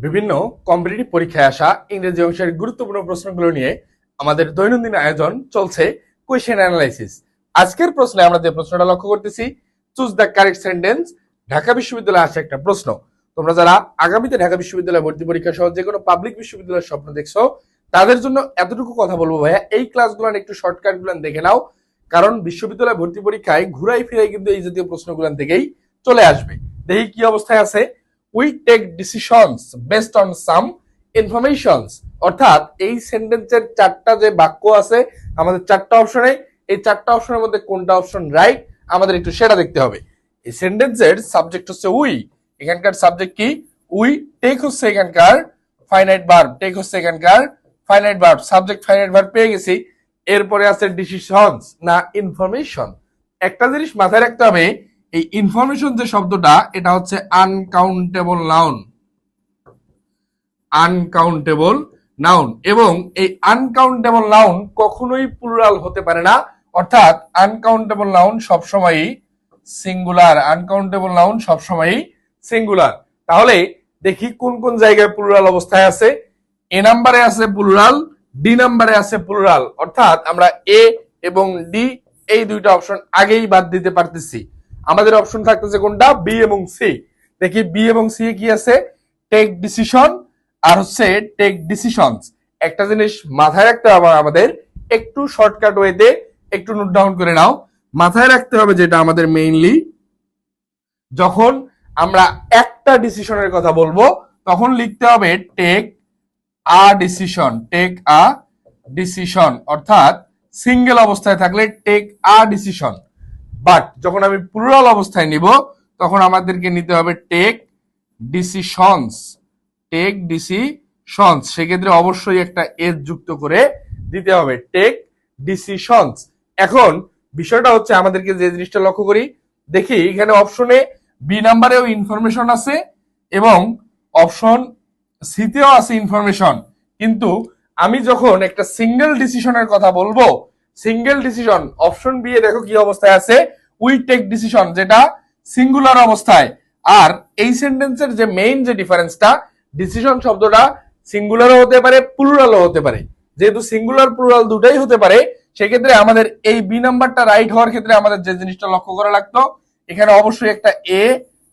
বিভিন্ন কম্পিটিটিভ পরীক্ষায় আসা ইংরেজি অংশের গুরুত্বপূর্ণ প্রশ্নগুলো নিয়ে আমাদের দৈনন্দিন আয়োজন চলছে কোয়েশ্চেন অ্যানালাইসিস। আজকের প্রশ্নে আমরা যে প্রশ্নটা লক্ষ্য করতেছি, choose the correct sentence. Dhaka বিশ্ববিদ্যালয়ে আসা একটা প্রশ্ন। তোমরা যারা আগামীতে ঢাকা বিশ্ববিদ্যালয় ভর্তি পরীক্ষা সহ যে কোনো পাবলিক বিশ্ববিদ্যালয়ের স্বপ্ন দেখছো, তাদের জন্য এতটুকু কথা বলবো ভাইয়া, এই ক্লাসগুলো একটু শর্টকাট গুলো দেখে নাও, কারণ বিশ্ববিদ্যালয় ভর্তি পরীক্ষায় ঘুরাই ফিরাই কিন্তু এই জাতীয় প্রশ্নগুলো থেকেই চলে আসবে। দেখি কি অবস্থায় আছে। We take decisions based on some informations, অর্থাৎ এই সেন্টেন্সের চারটা যে বাক্য আছে আমাদের চারটা অপশনে, এই চারটা অপশনের মধ্যে কোনটা অপশন রাইট আমাদের একটু সেটা দেখতে হবে। এই সেন্টেন্সের সাবজেক্ট হচ্ছে উই, এখানকার সাবজেক্ট কি? উই। টেক হচ্ছে এখানকার ফাইনাইট ভার্ব, টেক হচ্ছে এখানকার finite verb, subject finite verb পেয়ে গেছি। এরপরে আছে ডিসিশনস না ইনফরমেশন। একটা জিনিস মাথায় রাখতে হবে, এই ইনফরমেশন যে শব্দটা, এটা হচ্ছে আনকাউন্টেবল নাউন, আনকাউন্টেবল নাউন, এবং এই আনকাউন্টেবল নাউন কখনোই প্লুরাল হতে পারে না, অর্থাৎ আনকাউন্টেবল নাউন সবসময়ই সিঙ্গুলার, আনকাউন্টেবল নাউন সবসময়ই সিঙ্গুলার। তাহলে দেখি কোন কোন জায়গায় প্লুরাল অবস্থায় আছে। এ নাম্বারে আছে প্লুরাল, ডি নাম্বারে আছে প্লুরাল, অর্থাৎ আমরা এ এবং ডি এই দুইটা অপশন আগেই বাদ দিতে পারতেছি। আমাদের অপশন থাকতেছে কোনটা? বি এবং সি। দেখি বি এবং সি কি আছে, টেক ডিসিশন আর হচ্ছে টেক ডিসিশনস। একটা জিনিস মাথায় রাখতে হবে আমাদের, একটু শর্টকাট ওয়েতে একটু নোট ডাউন করে নাও। মাথায় রাখতে হবে যেটা আমাদের মেইনলি, যখন আমরা একটা ডিসিশনের কথা বলবো তখন লিখতে হবে take a decision, take a decision, অর্থাৎ সিঙ্গেল অবস্থায় থাকলে টেক আ ডিসিশন। বাট যখন আমি প্লুরাল অবস্থায় নিব তখন আমাদেরকে নিতে হবে টেক ডিসিশনস, টেক ডিসিশনস। সেক্ষেত্রে অবশ্যই একটা এস যুক্ত করে দিতে হবে, টেক ডিসিশনস। এখন বিষয়টা হচ্ছে আমাদেরকে যে জিনিসটা লক্ষ্য করি, দেখি এখানে অপশনে বি নাম্বারেও ইনফরমেশন আছে এবং অপশন সিতেও আছে ইনফরমেশন, কিন্তু আমি যখন একটা সিঙ্গেল ডিসিশনের কথা বলবো, single decision option B A দেখো কি অবস্থায় আছে, উই টেক ডিসিশন, যেটা সিঙ্গুলার অবস্থায়। আর এই সেন্টেন্সের যে মেইন যে ডিফারেন্সটা, ডিসিশন শব্দটা সিঙ্গুলারও হতে পারে প্লুরালও হতে পারে। যেহেতু সিঙ্গুলার প্লুরাল দুটাই হতে পারে, সেক্ষেত্রে আমাদের এই বি নাম্বারটা রাইট হওয়ার ক্ষেত্রে আমাদের যে জিনিসটা লক্ষ্য করা লাগতো, এখানে অবশ্যই একটা এ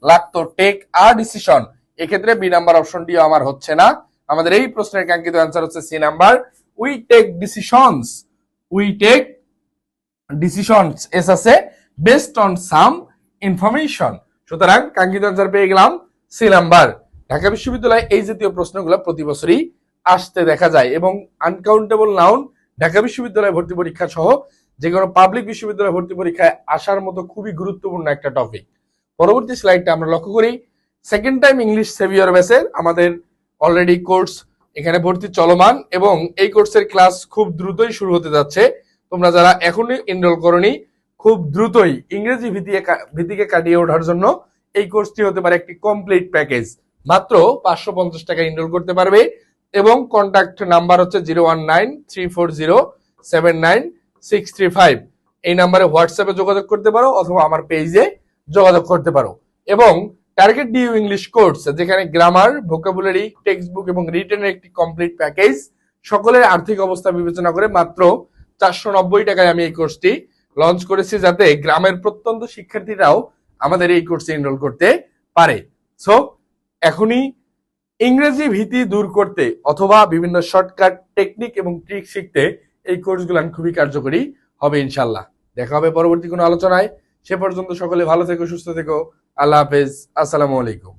লাগতো, টেক আ ডিসিশন। এক্ষেত্রে বি নাম্বার অপশনটিও আমার হচ্ছে না। আমাদের এই প্রশ্নের কাঙ্ক্ষিত অ্যান্সার হচ্ছে C number, we take decisions, we take decisions, as আছে বেসড অন সাম ইনফরমেশন। সুতরাং কাঙ্ক্ষিত অ্যান্সার পেয়ে গেলাম সি নাম্বার। ঢাকা বিশ্ববিদ্যালয়ে এই জাতীয় প্রশ্নগুলো প্রতি বছরই আসতে দেখা যায় এবং আনকাউন্টেবল নাউন ঢাকা বিশ্ববিদ্যালয় ভর্তি পরীক্ষা সহ যে কোনো পাবলিক বিশ্ববিদ্যালয় ভর্তি পরীক্ষায় আসার মতো খুবই গুরুত্বপূর্ণ একটা টপিক। পরবর্তী স্লাইডটা আমরা লক্ষ্য করি, সেকেন্ড টাইম ইংলিশ সেভিয়র ব্যাচের আমাদের অলরেডি কোর্স এখানে ভর্তি চলমান এবং এই কোর্সের ক্লাস খুব দ্রুতই শুরু হতে যাচ্ছে। তোমরা যারা এখনই এনরোল করনি, খুব দ্রুতই ইংরেজি ভীতিকে কাটিয়ে ওঠার জন্য এই কোর্সটি হতে পারে একটি কমপ্লিট প্যাকেজ। মাত্র 550 টাকা এনরোল করতে পারবে এবং কন্ট্যাক্ট নাম্বার হচ্ছে 019340793635। এই নাম্বারে হোয়াটসঅ্যাপে যোগাযোগ করতে পারো অথবা আমার পেজে যোগাযোগ করতে পারো। এবং টার্গেট ডিউ ইংলিশ কোর্স, যেখানে গ্রামার, ভোকাবুলারি, টেক্সট বুক এবং রিটেনের একটি কমপ্লিট প্যাকেজ, সকলের আর্থিক অবস্থা বিবেচনা করে মাত্র 490 টাকায় আমি এই কোর্সটি লঞ্চ করেছি, যাতে গ্রামের প্রত্যন্ত শিক্ষার্থীরাও আমাদের এই কোর্সে এনরোল করতে পারে। সো এখনই ইংরেজি ভীতি দূর করতে অথবা বিভিন্ন শর্টকাট টেকনিক এবং ট্রিক শিখতে এই কোর্সগুলো খুবই কার্যকরী হবে ইনশাল্লাহ। দেখা হবে পরবর্তী কোনো আলোচনায়। সে পর্যন্ত সকলে ভালো থেকো, সুস্থ থেকো। আল্লাহ হাফেজ, আসসালামু আলাইকুম।